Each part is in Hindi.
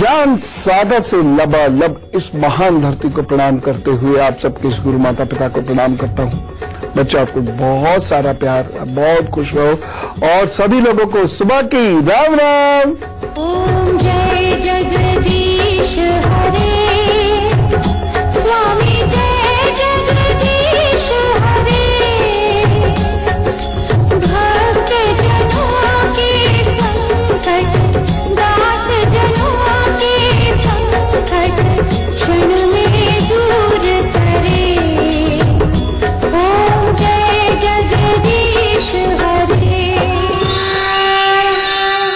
ज्ञान सागर से लबालब इस महान धरती को प्रणाम करते हुए आप सबके इस गुरु माता पिता को प्रणाम करता हूँ। बच्चों, आपको बहुत सारा प्यार, बहुत खुश रहो और सभी लोगों को सुबह की राम राम। ओम जय जगदीश हरे, स्वामी जय जगदीश हरे, भक्त जनों के संकट, दास जनों के संकट क्षण में दूर करे। ओम जय जगदीश हरे।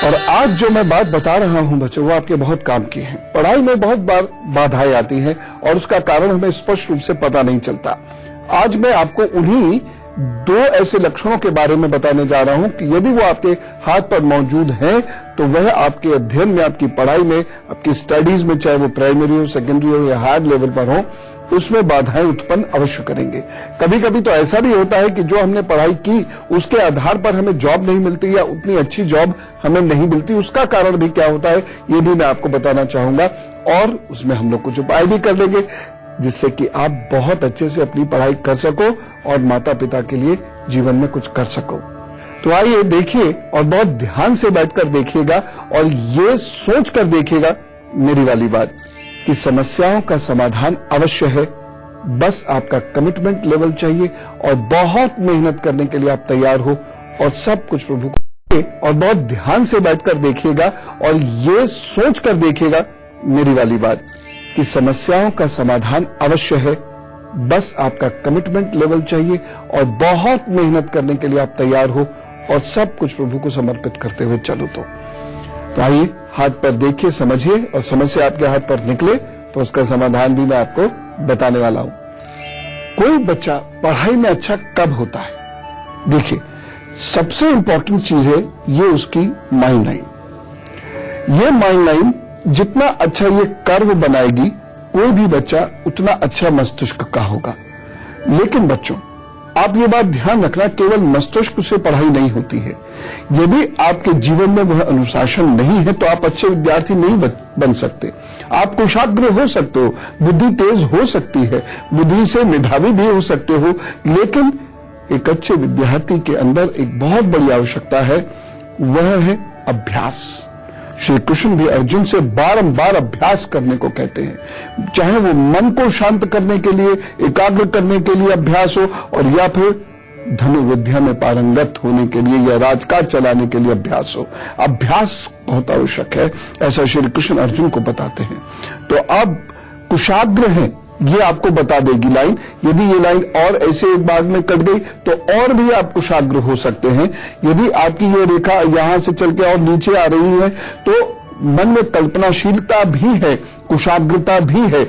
और आज जो मैं बात बता रहा हूं बच्चों, वो आपके बहुत काम की है। पढ़ाई में बहुत बार बाधाएं आती हैं और उसका कारण हमें स्पष्ट रूप से पता नहीं चलता। आज मैं आपको उन्हीं दो ऐसे लक्षणों के बारे में बताने जा रहा हूं कि यदि वो आपके हाथ पर मौजूद हैं तो वह आपके अध्ययन में, आपकी पढ़ाई में, आपकी स्टडीज में, चाहे वो प्राइमरी हो, सेकेंडरी हो या हायर लेवल पर हो, उसमें बाधाएं उत्पन्न अवश्य करेंगे। कभी कभी तो ऐसा भी होता है कि जो हमने पढ़ाई की उसके आधार पर हमें जॉब नहीं मिलती या उतनी अच्छी जॉब हमें नहीं मिलती। उसका कारण भी क्या होता है ये भी मैं आपको बताना चाहूंगा और उसमें हम लोग कुछ उपाय भी कर लेंगे जिससे कि आप बहुत अच्छे से अपनी पढ़ाई कर सको और माता पिता के लिए जीवन में कुछ कर सको। तो आइए देखिए और बहुत ध्यान से बैठकर देखिएगा और ये सोच कर देखिएगा मेरी वाली बात कि समस्याओं का समाधान अवश्य है, बस आपका कमिटमेंट लेवल चाहिए और बहुत मेहनत करने के लिए आप तैयार हो और सब कुछ प्रभु को। और बहुत ध्यान से बैठकर देखिएगा और ये सोच कर देखिएगा मेरी वाली बात कि समस्याओं का समाधान अवश्य है, बस आपका कमिटमेंट लेवल चाहिए और बहुत मेहनत करने के लिए आप तैयार हो और सब कुछ प्रभु को समर्पित करते हुए चलो। तो आइए हाथ पर देखिए, समझिए और समस्या आपके हाथ पर निकले तो उसका समाधान भी मैं आपको बताने वाला हूं। कोई बच्चा पढ़ाई में अच्छा कब होता है? देखिए, सबसे इंपॉर्टेंट चीज है ये उसकी माइंड लाइन। ये माइंड लाइन जितना अच्छा ये कर्व बनाएगी, कोई भी बच्चा उतना अच्छा मस्तिष्क का होगा। लेकिन बच्चों, आप ये बात ध्यान रखना, केवल मस्तिष्क से पढ़ाई नहीं होती है। यदि आपके जीवन में वह अनुशासन नहीं है तो आप अच्छे विद्यार्थी नहीं बन सकते। आप कुशाग्र हो सकते हो, बुद्धि तेज हो सकती है, बुद्धि से मेधावी भी हो सकते हो, लेकिन एक अच्छे विद्यार्थी के अंदर एक बहुत बड़ी आवश्यकता है, वह है अभ्यास। श्री कृष्ण भी अर्जुन से बारंबार अभ्यास करने को कहते हैं, चाहे वो मन को शांत करने के लिए, एकाग्र करने के लिए अभ्यास हो और या फिर धनुर्विद्या में पारंगत होने के लिए या राजकाज चलाने के लिए अभ्यास हो। अभ्यास बहुत आवश्यक है, ऐसा श्री कृष्ण अर्जुन को बताते हैं। तो अब कुशाग्र हैं, ये आपको बता देगी लाइन। यदि ये लाइन और ऐसे एक भाग में कट गई तो और भी आप कुशाग्र हो सकते हैं। यदि आपकी ये रेखा यहां से चल के और नीचे आ रही है तो मन में कल्पनाशीलता भी है, कुशाग्रता भी है।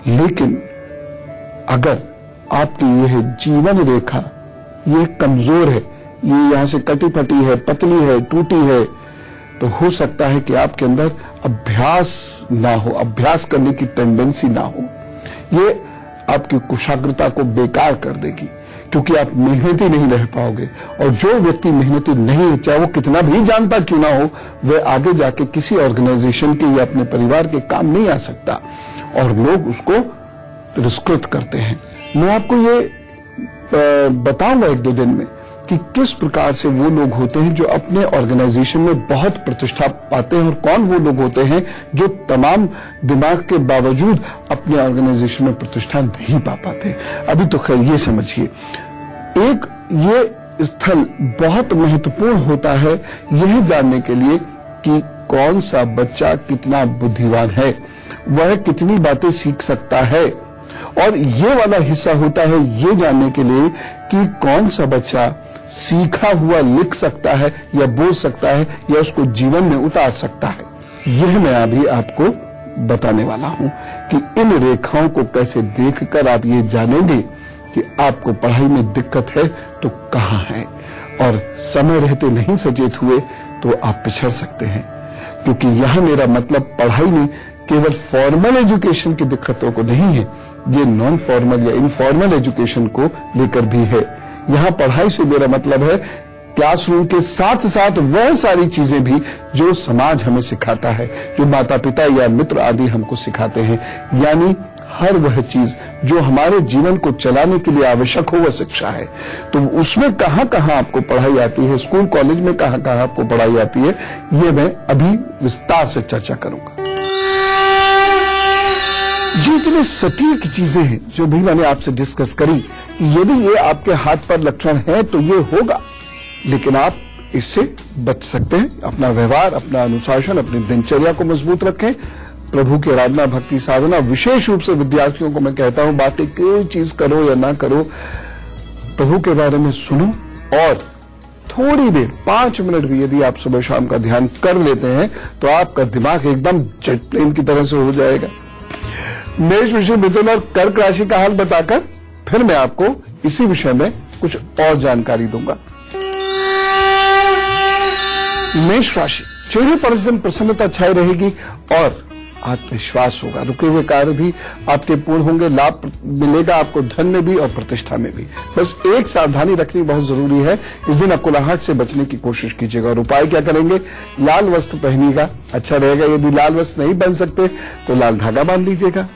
लेकिन अगर आपकी यह जीवन रेखा ये कमजोर है, ये यहां से कटी फटी है, पतली है, टूटी है, तो हो सकता है कि आपके अंदर अभ्यास ना हो, अभ्यास करने की टेंडेंसी ना हो। ये आपकी कुशाग्रता को बेकार कर देगी क्योंकि आप मेहनती नहीं रह पाओगे। और जो व्यक्ति मेहनती नहीं है, चाहे वो कितना भी जानता क्यों ना हो, वह आगे जाके किसी ऑर्गेनाइजेशन के या अपने परिवार के काम नहीं आ सकता और लोग उसको तिरस्कृत करते हैं। मैं आपको ये बताऊंगा एक दो दिन में कि किस प्रकार से वो लोग होते हैं जो अपने ऑर्गेनाइजेशन में बहुत प्रतिष्ठा पाते हैं और कौन वो लोग होते हैं जो तमाम दिमाग के बावजूद अपने ऑर्गेनाइजेशन में प्रतिष्ठा नहीं पा पाते। अभी तो खैर ये समझिए, एक ये स्थल बहुत महत्वपूर्ण होता है यह जानने के लिए कि कौन सा बच्चा कितना बुद्धिमान है, वह कितनी बातें सीख सकता है। और ये वाला हिस्सा होता है ये जानने के लिए कि कौन सा बच्चा सीखा हुआ लिख सकता है या बोल सकता है या उसको जीवन में उतार सकता है। यह मैं अभी आपको बताने वाला हूं कि इन रेखाओं को कैसे देखकर आप ये जानेंगे कि आपको पढ़ाई में दिक्कत है तो कहां है, और समय रहते नहीं सचेत हुए तो आप पिछड़ सकते हैं। क्योंकि यहां मेरा मतलब पढ़ाई में केवल फॉर्मल एजुकेशन की दिक्कतों को नहीं है, ये नॉन फॉर्मल या इनफॉर्मल एजुकेशन को लेकर भी है। यहां पढ़ाई से मेरा मतलब है क्लासरूम के साथ साथ वह सारी चीजें भी जो समाज हमें सिखाता है, जो माता पिता या मित्र आदि हमको सिखाते हैं, यानी हर वह चीज जो हमारे जीवन को चलाने के लिए आवश्यक हो, वह शिक्षा है। तो उसमें कहां कहां आपको पढ़ाई आती है, स्कूल कॉलेज में कहां कहां आपको पढ़ाई आती है, ये मैं अभी विस्तार से चर्चा करूंगा। ये इतने सटीक चीजें हैं जो भी मैंने आपसे डिस्कस करी। यदि ये आपके हाथ पर लक्षण है तो ये होगा, लेकिन आप इससे बच सकते हैं। अपना व्यवहार, अपना अनुशासन, अपनी दिनचर्या को मजबूत रखें। प्रभु की आराधना, भक्ति, साधना, विशेष रूप से विद्यार्थियों को मैं कहता हूं, बाकी कोई चीज करो या ना करो, प्रभु के बारे में सुनो और थोड़ी देर 5 मिनट भी यदि आप सुबह शाम का ध्यान कर लेते हैं तो आपका दिमाग एकदम जेट प्लेन की तरह से हो जाएगा। मेष, वृषभ, मिथुन और कर्क राशि का हाल बताकर फिर मैं आपको इसी विषय में कुछ और जानकारी दूंगा। मेष राशि, चेहरे पर इस दिन प्रसन्नता छाई रहेगी और आत्मविश्वास होगा। रुके हुए कार्य भी आपके पूर्ण होंगे, लाभ मिलेगा आपको धन में भी और प्रतिष्ठा में भी। बस एक सावधानी रखनी बहुत जरूरी है, इस दिन अकुलाहट से बचने की कोशिश कीजिएगा। और उपाय क्या करेंगे? लाल वस्त्र पहनिएगा, अच्छा रहेगा। यदि लाल वस्त्र नहीं पहन सकते तो लाल धागा बांध लीजिएगा।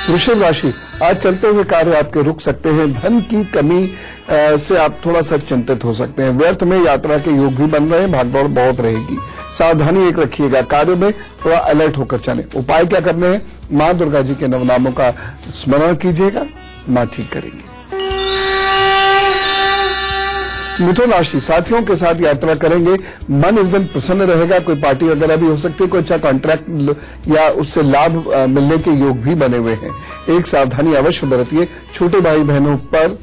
वृषभ राशि, आज चलते हुए कार्य आपके रुक सकते हैं। धन की कमी से आप थोड़ा सा चिंतित हो सकते हैं। व्यर्थ में यात्रा के योग भी बन रहे हैं, भागदौड़ बहुत रहेगी। सावधानी एक रखिएगा, कार्य में थोड़ा अलर्ट होकर चलें। उपाय क्या करने हैं? मां दुर्गा जी के नवनामों का स्मरण कीजिएगा, मां ठीक करेंगे। मिथुन राशि, साथियों के साथ यात्रा करेंगे, मन इस दिन प्रसन्न रहेगा। कोई पार्टी वगैरह भी हो सकती है, कोई अच्छा कॉन्ट्रैक्ट या उससे लाभ मिलने के योग भी बने हुए हैं। एक सावधानी अवश्य बरतिए। छोटे भाई बहनों पर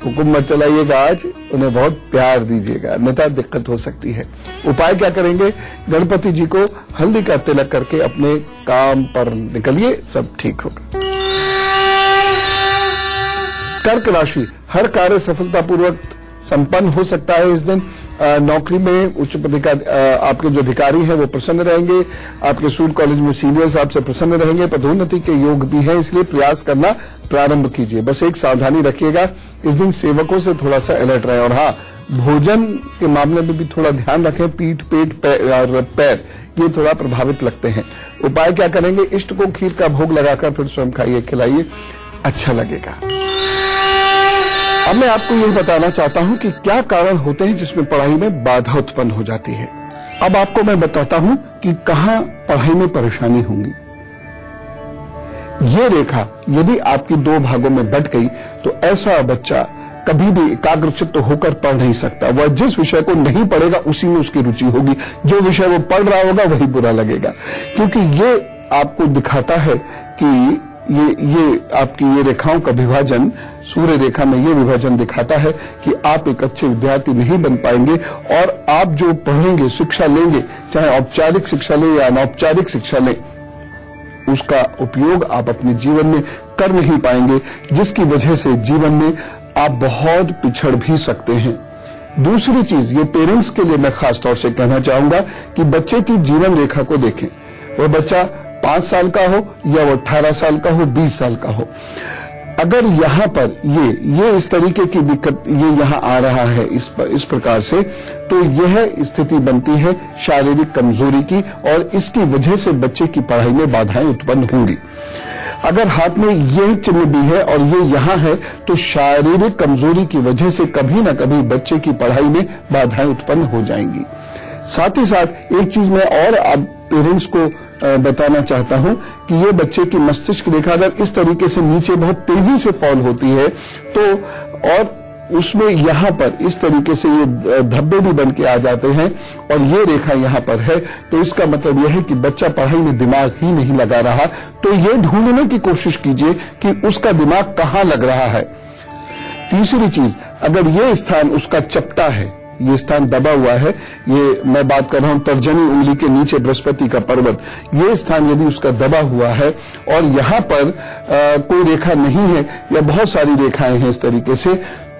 हुक्म मत चलाइएगा, आज उन्हें बहुत प्यार दीजिएगा, अन्यथा दिक्कत हो सकती है। उपाय क्या करेंगे? गणपति जी को हल्दी का तिलक करके अपने काम पर निकलिए, सब ठीक होगा। कर्क राशि, हर कार्य सफलतापूर्वक संपन्न हो सकता है इस दिन। नौकरी में उच्च पदाधिकारी, आपके जो अधिकारी हैं वो प्रसन्न रहेंगे। आपके स्कूल कॉलेज में सीनियर्स आपसे प्रसन्न रहेंगे। पदोन्नति के योग भी है, इसलिए प्रयास करना प्रारंभ कीजिए। बस एक सावधानी रखिएगा, इस दिन सेवकों से थोड़ा सा अलर्ट रहे। और हाँ, भोजन के मामले में भी थोड़ा ध्यान रखें। पीठ, पेट और पैर ये थोड़ा प्रभावित लगते हैं। उपाय क्या करेंगे? इष्ट को खीर का भोग लगाकर फिर स्वयं खाइए, खिलाइए, अच्छा लगेगा। अब मैं आपको यही बताना चाहता हूं कि क्या कारण होते हैं जिसमें पढ़ाई में बाधा उत्पन्न हो जाती है। अब आपको मैं बताता हूं कि कहां पढ़ाई में परेशानी होंगी। ये रेखा यदि आपकी 2 भागों में बट गई तो ऐसा बच्चा कभी भी एकाग्रचित्त होकर पढ़ नहीं सकता। वह जिस विषय को नहीं पढ़ेगा उसी में उसकी रुचि होगी। जो विषय वो पढ़ रहा होगा वही बुरा लगेगा, क्योंकि ये आपको दिखाता है कि ये आपकी ये रेखाओं का विभाजन, सूर्य रेखा में ये विभाजन दिखाता है कि आप एक अच्छे विद्यार्थी नहीं बन पाएंगे। और आप जो पढ़ेंगे, शिक्षा लेंगे, चाहे औपचारिक शिक्षा लें या अनौपचारिक शिक्षा लें, उसका उपयोग आप अपने जीवन में कर नहीं पाएंगे, जिसकी वजह से जीवन में आप बहुत पिछड़ भी सकते हैं। दूसरी चीज, ये पेरेंट्स के लिए मैं खास तौर से कहना चाहूंगा कि बच्चे की जीवन रेखा को देखें। वह बच्चा 5 साल का हो या वो 18 साल का हो, 20 साल का हो, अगर यहाँ पर ये इस तरीके की दिक्कत ये यहाँ आ रहा है इस प्रकार से, तो यह स्थिति बनती है शारीरिक कमजोरी की और इसकी वजह से बच्चे की पढ़ाई में बाधाएं उत्पन्न होंगी। अगर हाथ में यह चिन्ह भी है और ये यहाँ है तो शारीरिक कमजोरी की वजह से कभी न कभी बच्चे की पढ़ाई में बाधाएं उत्पन्न हो जाएंगी। साथ ही साथ एक चीज मैं और आप पेरेंट्स को बताना चाहता हूं कि ये बच्चे की मस्तिष्क रेखा अगर इस तरीके से नीचे बहुत तेजी से फॉल होती है तो, और उसमें यहाँ पर इस तरीके से ये धब्बे भी बन के आ जाते हैं और ये रेखा यहाँ पर है, तो इसका मतलब यह है कि बच्चा पढ़ाई में दिमाग ही नहीं लगा रहा। तो ये ढूंढने की कोशिश कीजिए कि उसका दिमाग कहाँ लग रहा है। तीसरी चीज, अगर ये स्थान उसका चपटा है, ये स्थान दबा हुआ है, ये मैं बात कर रहा हूं तर्जनी उंगली के नीचे बृहस्पति का पर्वत, ये स्थान यदि उसका दबा हुआ है और यहाँ पर कोई रेखा नहीं है या बहुत सारी रेखाएं हैं इस तरीके से,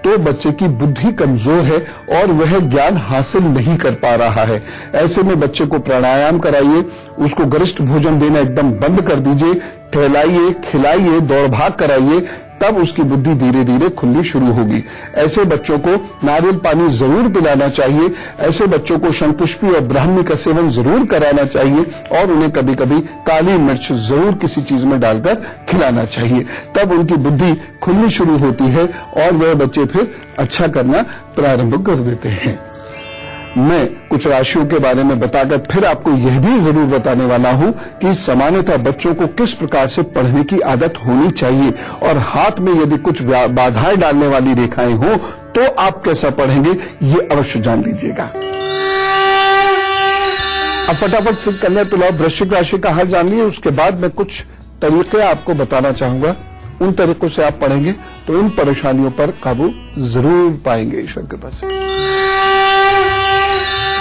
तो बच्चे की बुद्धि कमजोर है और वह ज्ञान हासिल नहीं कर पा रहा है। ऐसे में बच्चे को प्राणायाम कराइए, उसको गरिष्ठ भोजन देना एकदम बंद कर दीजिए, टहलाइए, खिलाइए, दौड़ भाग कराइए, तब उसकी बुद्धि धीरे धीरे खुलनी शुरू होगी। ऐसे बच्चों को नारियल पानी जरूर पिलाना चाहिए, ऐसे बच्चों को शंखपुष्पी और ब्राह्मी का सेवन जरूर कराना चाहिए और उन्हें कभी कभी काली मिर्च जरूर किसी चीज में डालकर खिलाना चाहिए। तब उनकी बुद्धि खुलनी शुरू होती है और वह बच्चे फिर अच्छा करना प्रारंभ कर देते हैं। मैं कुछ राशियों के बारे में बताकर फिर आपको यह भी जरूर बताने वाला हूं कि सामान्यतः बच्चों को किस प्रकार से पढ़ने की आदत होनी चाहिए और हाथ में यदि कुछ बाधाएं डालने वाली रेखाएं हो तो आप कैसा पढ़ेंगे ये अवश्य जान लीजिएगा। अब फटाफट से कन्या, तुला, वृश्चिक राशि का हाल जान लिए, उसके बाद मैं कुछ तरीके आपको बताना चाहूंगा। उन तरीकों से आप पढ़ेंगे तो इन परेशानियों पर काबू जरूर पाएंगे ईश्वर कृपा से।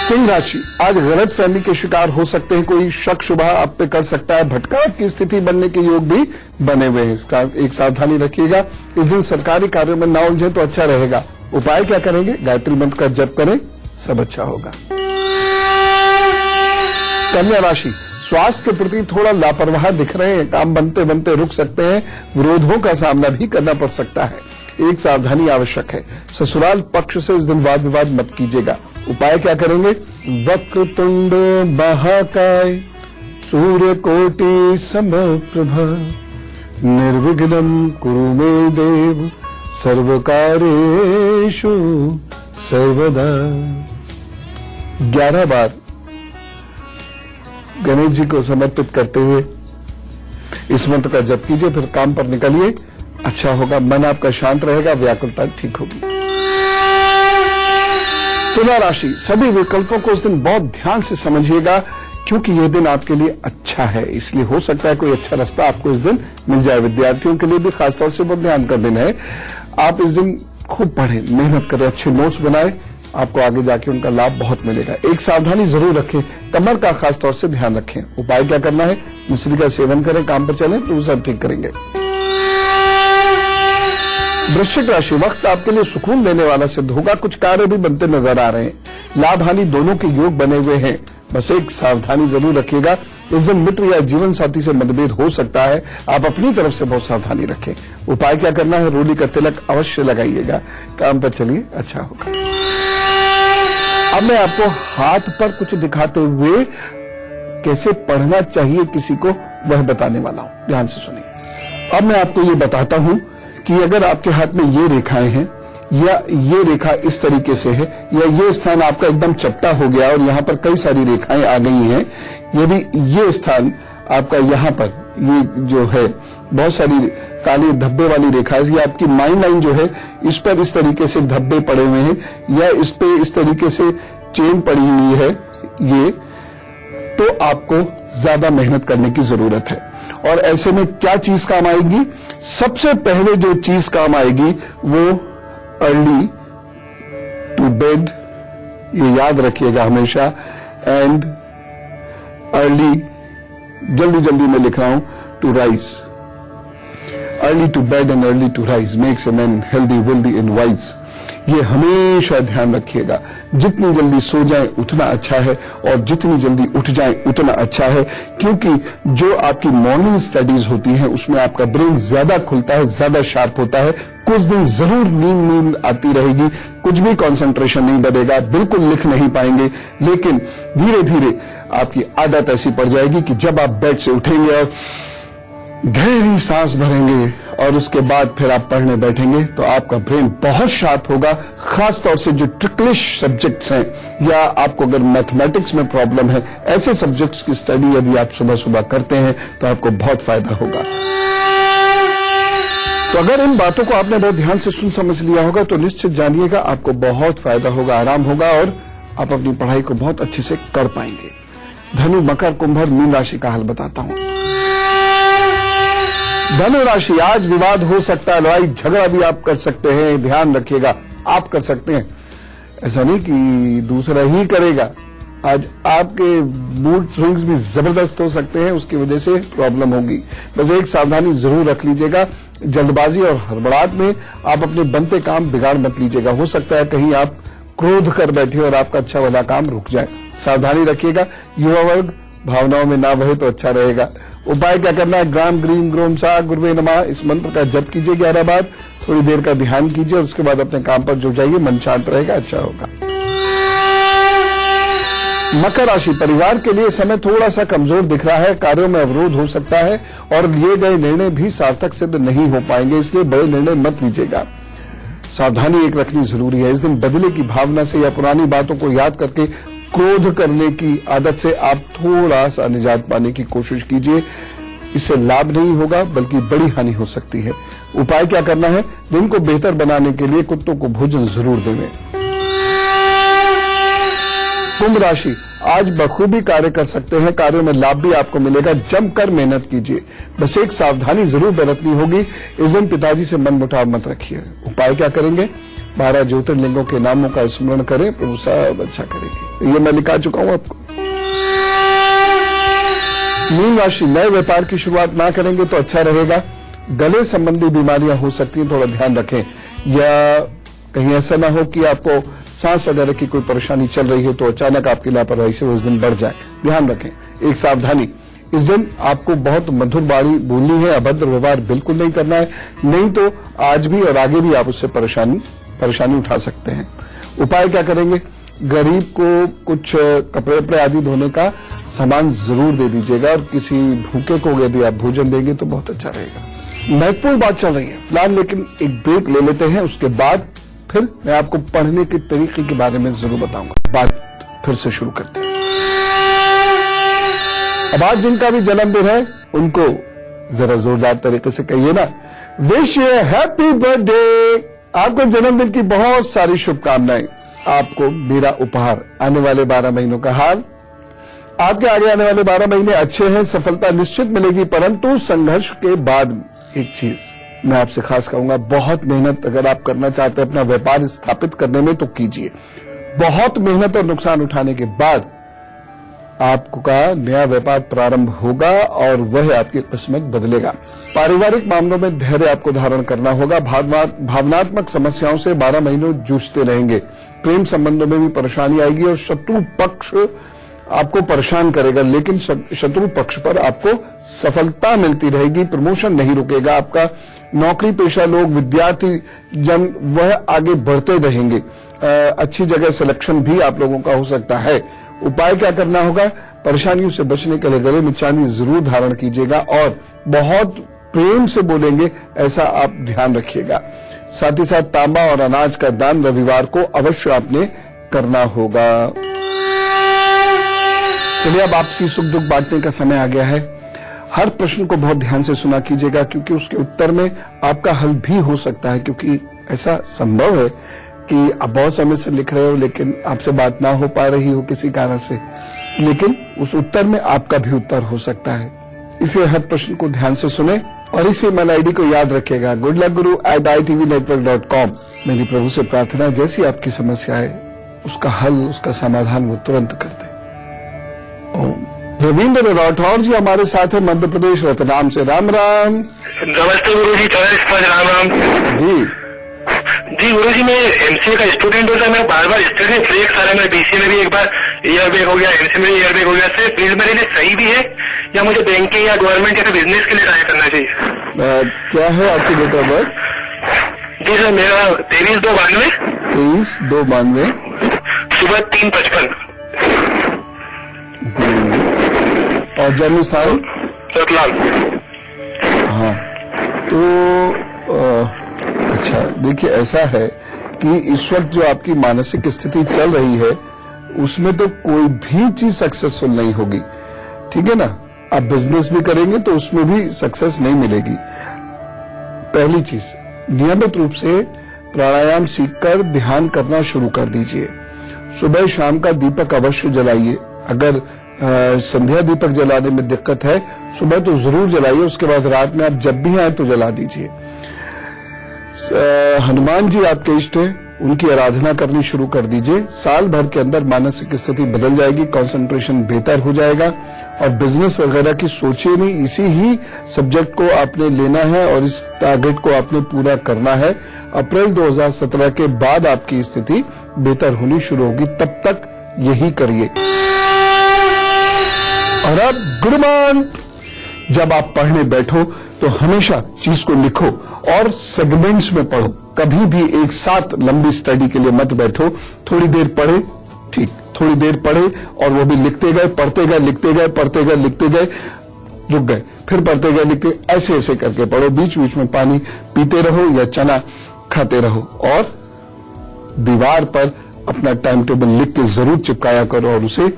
सिंह राशि, आज गलत फहमी के शिकार हो सकते हैं, कोई शक शुबह आप पे कर सकता है, भटकाव की स्थिति बनने के योग भी बने हुए हैं। इसका एक सावधानी रखिएगा। इस दिन सरकारी कार्यों में ना उलझे तो अच्छा रहेगा। उपाय क्या करेंगे? गायत्री मंत्र का जप करें, सब अच्छा होगा। कन्या राशि, स्वास्थ्य के प्रति थोड़ा लापरवाह दिख रहे हैं, काम बनते बनते रुक सकते हैं, विरोधों का सामना भी करना पड़ सकता है। एक सावधानी आवश्यक है। ससुराल पक्ष से इस दिन वाद विवाद मत कीजिएगा। उपाय क्या करेंगे? वक्रतुंड महाकाय सूर्यकोटि समप्रभ निर्विघ्नं कुरु मे देव सर्वकार्येषु सर्वदा। 11 बार गणेश जी को समर्पित करते हुए इस मंत्र का जप कीजिए, फिर काम पर निकलिए, अच्छा होगा। मन आपका शांत रहेगा, व्याकुलता ठीक होगी। तुला राशि, सभी विकल्पों को इस दिन बहुत ध्यान से समझिएगा क्योंकि यह दिन आपके लिए अच्छा है, इसलिए हो सकता है कोई अच्छा रास्ता आपको इस दिन मिल जाए। विद्यार्थियों के लिए भी खासतौर से बहुत ध्यान का दिन है। आप इस दिन खूब पढ़ें, मेहनत करें, अच्छे नोट्स बनाएं, आपको आगे जाके उनका लाभ बहुत मिलेगा। एक सावधानी जरूर रखें, कमर का खासतौर से ध्यान रखें। उपाय क्या करना है? मिश्री का सेवन करें, काम पर चलें तो सब ठीक करेंगे। वृश्चिक राशि, वक्त आपके लिए सुकून देने वाला सिद्ध होगा, कुछ कार्य भी बनते नजर आ रहे हैं, लाभ हानि दोनों के योग बने हुए हैं। बस एक सावधानी जरूर रखिएगा, इस दिन मित्र या जीवन साथी से मतभेद हो सकता है, आप अपनी तरफ से बहुत सावधानी रखें। उपाय क्या करना है? रोली का तिलक अवश्य लगाइएगा, काम पर चलिए, अच्छा होगा। अब मैं आपको हाथ पर कुछ दिखाते हुए कैसे पढ़ना चाहिए किसी को वह बताने वाला हूं, ध्यान से सुनिए। अब मैं आपको ये बताता हूं कि अगर आपके हाथ में ये रेखाएं हैं या ये रेखा इस तरीके से है या ये स्थान आपका एकदम चपटा हो गया और यहाँ पर कई सारी रेखाएं आ गई हैं, यदि ये स्थान आपका यहाँ पर ये जो है बहुत सारी काली धब्बे वाली रेखा है, ये आपकी माइन लाइन जो है इस पर इस तरीके से धब्बे पड़े हुए हैं या इस पे इस तरीके से चेन पड़ी हुई है, ये तो आपको ज्यादा मेहनत करने की जरूरत है। और ऐसे में क्या चीज काम आएगी? सबसे पहले जो चीज काम आएगी वो अर्ली टू बेड, ये याद रखिएगा हमेशा, एंड अर्ली, जल्दी जल्दी मैं लिख रहा हूं, to rise. Early to bed and early to rise makes a man healthy wealthy and wise. ये हमेशा ध्यान रखिएगा, जितनी जल्दी सो जाएं उतना अच्छा है और जितनी जल्दी उठ जाएं उतना अच्छा है, क्योंकि जो आपकी मॉर्निंग स्टडीज होती हैं उसमें आपका ब्रेन ज्यादा खुलता है, ज्यादा शार्प होता है। कुछ दिन जरूर नींद आती रहेगी, कुछ भी कंसंट्रेशन नहीं बढ़ेगा, बिल्कुल लिख नहीं पाएंगे, लेकिन धीरे धीरे आपकी आदत ऐसी पड़ जाएगी कि जब आप बेड से उठेंगे और गहरी सांस भरेंगे और उसके बाद फिर आप पढ़ने बैठेंगे तो आपका ब्रेन बहुत शार्प होगा। खास तौर से जो ट्रिकलिश सब्जेक्ट्स हैं या आपको अगर मैथमेटिक्स में प्रॉब्लम है, ऐसे सब्जेक्ट्स की स्टडी यदि आप सुबह सुबह करते हैं तो आपको बहुत फायदा होगा। तो अगर इन बातों को आपने बहुत ध्यान से सुन समझ लिया होगा तो निश्चित जानिएगा आपको बहुत फायदा होगा, आराम होगा और आप अपनी पढ़ाई को बहुत अच्छे से कर पाएंगे। धनु, मकर, कुंभ और मीन राशि का हाल बताता हूं। धनु राशि, आज विवाद हो सकता है, लड़ाई झगड़ा भी आप कर सकते हैं, ध्यान रखिएगा, आप कर सकते हैं, ऐसा नहीं कि दूसरा ही करेगा। आज आपके मूड स्विंग्स भी जबरदस्त हो सकते हैं, उसकी वजह से प्रॉब्लम होगी। बस एक सावधानी जरूर रख लीजिएगा, जल्दबाजी और हड़बड़ाहट में आप अपने बनते काम बिगाड़ मत लीजिएगा। हो सकता है कहीं आप क्रोध कर बैठे और आपका अच्छा वाला काम रुक जाए, सावधानी रखिएगा। युवा वर्ग भावनाओं में ना बहे तो अच्छा रहेगा। उपाय क्या करना है? ग्राम ग्रीम ग्रोम सा गुरुवे नमः इस मंत्र का जप कीजिए 11 बार। थोड़ी देर का ध्यान कीजिए और उसके बाद अपने काम पर जुट जाइए, मन शांत रहेगा, अच्छा होगा। मकर राशि, परिवार के लिए समय थोड़ा सा कमजोर दिख रहा है, कार्यों में अवरोध हो सकता है और लिए गए निर्णय भी सार्थक सिद्ध नहीं हो पाएंगे, इसलिए बड़े निर्णय मत लीजिएगा। सावधानी एक रखनी जरूरी है। इस दिन बदले की भावना से या पुरानी बातों को याद करके क्रोध करने की आदत से आप थोड़ा सा निजात पाने की कोशिश कीजिए। इससे लाभ नहीं होगा बल्कि बड़ी हानि हो सकती है। उपाय क्या करना है? दिन को बेहतर बनाने के लिए कुत्तों को भोजन जरूर देवें। कुंभ राशि, आज बखूबी कार्य कर सकते हैं, कार्यों में लाभ भी आपको मिलेगा, जमकर मेहनत कीजिए। बस एक सावधानी जरूर बरतनी होगी, इस दिन पिताजी से मनमुटाव मत रखिए। उपाय क्या करेंगे? 12 ज्योतिर्लिंगों के नामों का स्मरण करें, प्रभु सब अच्छा करेंगे। ये मैं लिखा चुका हूं आपको। मीन राशि, नए व्यापार की शुरुआत ना करेंगे तो अच्छा रहेगा। गले संबंधी बीमारियां हो सकती हैं, थोड़ा ध्यान रखें। या कहीं ऐसा ना हो कि आपको सांस वगैरह की कोई परेशानी चल रही हो तो अचानक आपकी लापरवाही से वो इस दिन बढ़ जाए, ध्यान रखें। एक सावधानी, इस दिन आपको बहुत मधुर बाणी बोलनी है, अभद्र व्यवहार बिल्कुल नहीं करना है, नहीं तो आज भी और आगे भी आप उससे परेशानी उठा सकते हैं। उपाय क्या करेंगे? गरीब को कुछ कपड़े वपड़े आदि धोने का सामान जरूर दे दीजिएगा और किसी भूखे को यदि आप भोजन देंगे तो बहुत अच्छा रहेगा। महत्वपूर्ण बात चल रही है फिलहाल, लेकिन एक ब्रेक ले लेते हैं, उसके बाद फिर मैं आपको पढ़ने के तरीके के बारे में जरूर बताऊंगा। बात फिर से शुरू करते हैं। अब आज जिनका भी जन्मदिन है उनको जरा जोरदार तरीके से कहिए ना, विश यू हैप्पी बर्थडे। आपको जन्मदिन की बहुत सारी शुभकामनाएं। आपको मेरा उपहार, आने वाले 12 महीनों का हाल। आपके आगे आने वाले 12 महीने अच्छे हैं, सफलता निश्चित मिलेगी, परंतु संघर्ष के बाद एक चीज मैं आपसे खास कहूंगा, बहुत मेहनत अगर आप करना चाहते हैं अपना व्यापार स्थापित करने में तो कीजिए। बहुत मेहनत और नुकसान उठाने के बाद आपका नया व्यापार प्रारंभ होगा और वह आपकी किस्मत बदलेगा। पारिवारिक मामलों में धैर्य आपको धारण करना होगा। भावनात्मक समस्याओं से 12 महीनों जूझते रहेंगे। प्रेम संबंधों में भी परेशानी आएगी और शत्रु पक्ष आपको परेशान करेगा, लेकिन शत्रु पक्ष पर आपको सफलता मिलती रहेगी। प्रमोशन नहीं रुकेगा आपका। नौकरी पेशा लोग, विद्यार्थी जन, वह आगे बढ़ते रहेंगे। अच्छी जगह सिलेक्शन भी आप लोगों का हो सकता है। उपाय क्या करना होगा? परेशानियों से बचने के लिए गले में चांदी जरूर धारण कीजिएगा और बहुत प्रेम से बोलेंगे, ऐसा आप ध्यान रखिएगा। साथ ही साथ तांबा और अनाज का दान रविवार को अवश्य आपने करना होगा। चलिए अब आपसी सुख दुख बांटने का समय आ गया है। हर प्रश्न को बहुत ध्यान से सुना कीजिएगा, क्योंकि उसके उत्तर में आपका हल भी हो सकता है। क्योंकि ऐसा संभव है कि आप बहुत समय से लिख रहे हो लेकिन आपसे बात ना हो पा रही हो किसी कारण से, लेकिन उस उत्तर में आपका भी उत्तर हो सकता है। इसलिए हर प्रश्न को ध्यान से सुने और इस ईमेल आईडी को याद रखिएगा, goodluckguru@itvnetwork.com। मेरी प्रभु से प्रार्थना, जैसी आपकी समस्या है उसका हल, उसका समाधान वो तुरंत कर दे। रविंद्र राठौर जी हमारे साथ है मध्य प्रदेश रतलाम से। राम राम। नमस्ते गुरु जी, राम राम जी। जी गुरु जी, मैं एमसीए का स्टूडेंट होता है, मैं बार बार स्टडी ब्रेक आ रहा है। मैं बीसीए में भी एक बार ईयर ब्रेक हो गया, एमसीए में भी ईयर ब्रेक हो गया। सिर्फ फील्ड मेरे लिए सही भी है या मुझे बैंकिंग या गवर्नमेंट या बिजनेस के लिए ट्राई करना चाहिए? क्या है आपकी डेट ऑफ बर्थ? जी सर, मेरा 23/2/92 23/2/92 सुबह 3:55 और जन्म स्थान रतलाम। हाँ, तो अच्छा देखिए, ऐसा है कि इस वक्त जो आपकी मानसिक स्थिति चल रही है उसमें तो कोई भी चीज सक्सेसफुल नहीं होगी, ठीक है ना। आप बिजनेस भी करेंगे तो उसमें भी सक्सेस नहीं मिलेगी। पहली चीज, नियमित रूप से प्राणायाम सीखकर ध्यान करना शुरू कर दीजिए। सुबह शाम का दीपक अवश्य जलाइए। अगर संध्या दीपक जलाने में दिक्कत है, सुबह तो जरूर जलाइए, उसके बाद रात में आप जब भी आए तो जला दीजिए। हनुमान जी आपके इष्ट हैं, उनकी आराधना करनी शुरू कर दीजिए। साल भर के अंदर मानसिक स्थिति बदल जाएगी, कंसंट्रेशन बेहतर हो जाएगा और बिजनेस वगैरह की सोचिए नहीं, इसी ही सब्जेक्ट को आपने लेना है और इस टारगेट को आपने पूरा करना है। अप्रैल 2017 के बाद आपकी स्थिति बेहतर होनी शुरू होगी, तब तक यही करिए। और अब गुड मॉर्निंग। जब आप पढ़ने बैठो तो हमेशा चीज को लिखो और सेगमेंट्स में पढ़ो। कभी भी एक साथ लंबी स्टडी के लिए मत बैठो। थोड़ी देर पढ़े, ठीक, थोड़ी देर पढ़े और वो भी लिखते गए, पढ़ते गए, लिखते गए, पढ़ते गए, लिखते गए, रुक गए, फिर पढ़ते गए, लिखते, ऐसे ऐसे करके पढ़ो। बीच बीच में पानी पीते रहो या चना खाते रहो और दीवार पर अपना टाइम टेबल लिख के जरूर चिपकाया करो और उसे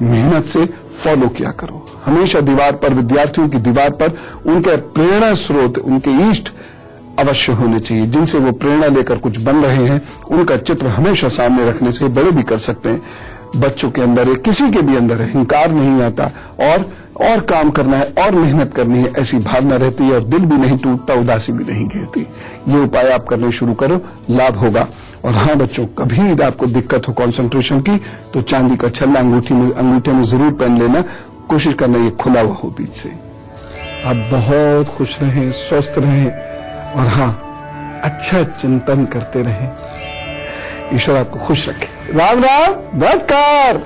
मेहनत से फॉलो किया करो। हमेशा दीवार पर, विद्यार्थियों की दीवार पर उनके प्रेरणा स्रोत, उनके इष्ट अवश्य होने चाहिए, जिनसे वो प्रेरणा लेकर कुछ बन रहे हैं। उनका चित्र हमेशा सामने रखने से बड़े भी कर सकते हैं। बच्चों के अंदर है, किसी के भी अंदर अहंकार नहीं आता और काम करना है और मेहनत करनी है, ऐसी भावना रहती है और दिल भी नहीं टूटता, उदासी भी नहीं घेरती। ये उपाय आप करने शुरू करो, लाभ होगा। और हाँ बच्चों, कभी आपको दिक्कत हो कंसंट्रेशन की तो चांदी का छल्ला अंगूठे में जरूर पहन लेना। कोशिश करना ये खुला हुआ हो बीच से। आप बहुत खुश रहें, स्वस्थ रहें और हाँ, अच्छा चिंतन करते रहें। ईश्वर आपको खुश रखे। राम राम, नमस्कार।